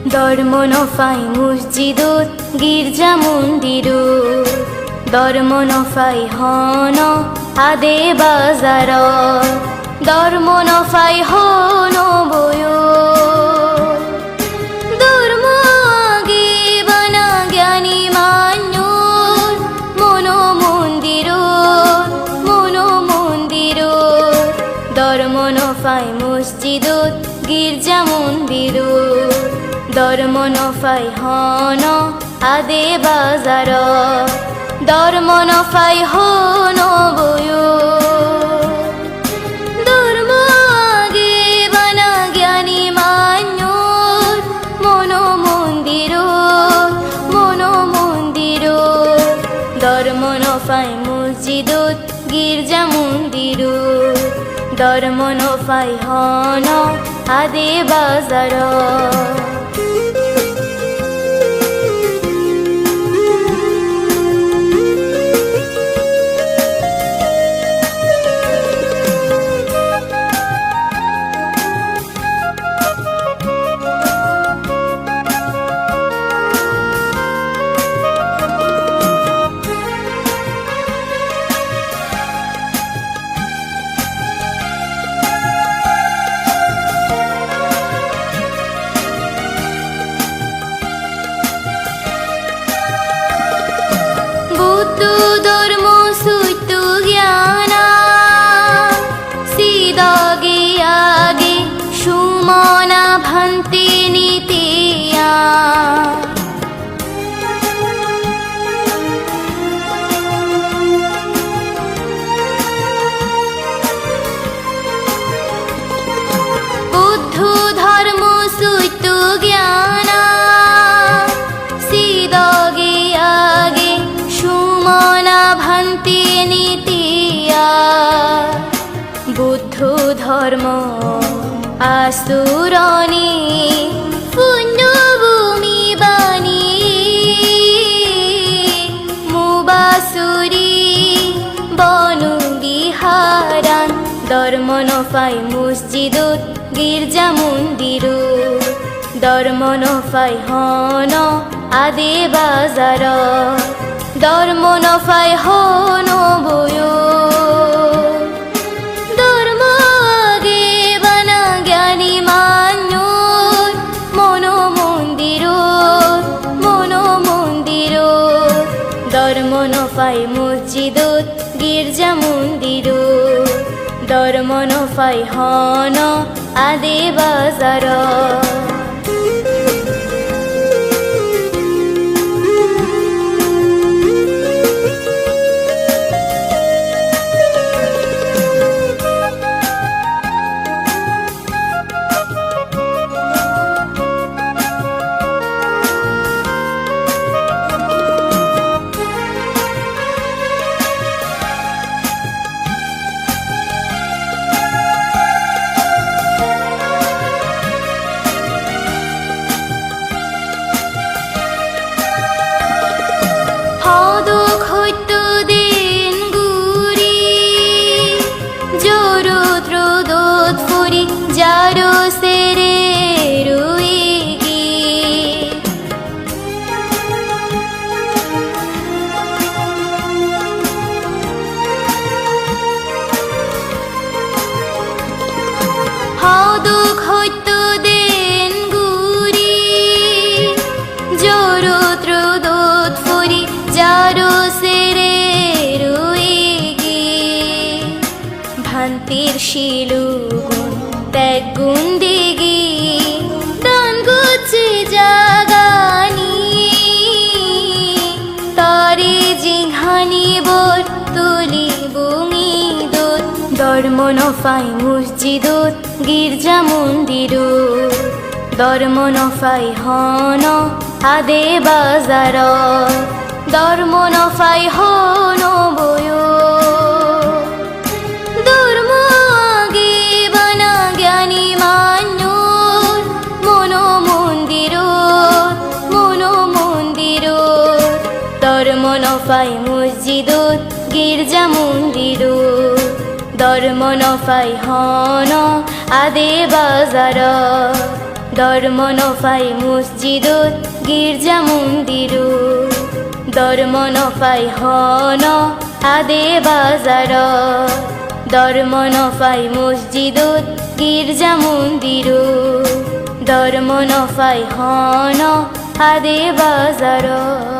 ধর্ম নফাই মসজিদত গির্জা মন্দিরত ধর্ম নফাই হন আদে বাজার ধর্ম নফাই হন বয় ধর্ম আগে বানা জ্ঞানী মান্যর মন মন্দির ধর্ম নফাই মসজিদত গির্জা মন্দিরত ধর্ম নফাই হন আদে বাজার ধর্ম নফাই হন বয় ধর্ম আগে বানা জ্ঞানী মান্যর মন মন্দির ধর্ম নফাই মসজিদত গির্জা মন্দিরত ধর্ম নফাই হন আদে বাজার ধর্ম সত্য জ্ঞানা সিদাগে আগে সুমনা ভান্তি নীতিয়া বুদ্ধ ধর্ম সত্য জ্ঞানা সিদাগে আগে সুমনা ভান্তি নীতিয়া বুদ্ধ ধর্ম আসুরণী পুণ্যভূমি বাণী মুবাসুরি বনু বিহারান ধর্ম নফাই মসজিদত গির্জা মন্দিরত ধর্ম নফাই হন আদে বাজার ধর্ম নফাই হন বয় ধর্ম আগে বানা জ্ঞানী মান্যর মন মন্দির ধর্ম নফাই মসজিদত গির্জা মন্দিরত ধর্ম নফাই হন আদে বাজার যারো সেরে রুইগি হাদু খৈত্য দেন গুরি জোরো ত্রোদত ফুরি যারো সেরে রুইগি ভান্তির শিলুগুণ ত্যাগ গুন্দিগি দান গুচ্ছে জাগানি তারে জিঘানি বর তুলি বুঙি দোত ধর্ম নফাই মসজিদত গির্জা মন্দিরত ধর্ম নফাই হন আদে বাজার ধর্ম নফাই হন বয় ধর্ম আগে বানা জ্ঞানী মান্যর মন মন্দির ধর্ম নফাই মসজিদত গির্জা মন্দিরত ধর্ম নফাই হন আদে বাজার ধর্ম নফাই মসজিদত গির্জা মন্দিরত ধর্ম নফাই হন আদে বাজারত ধর্ম নফাই মসজিদত গির্জা মন্দিরত ধর্ম নফাই হন আদে বাজারত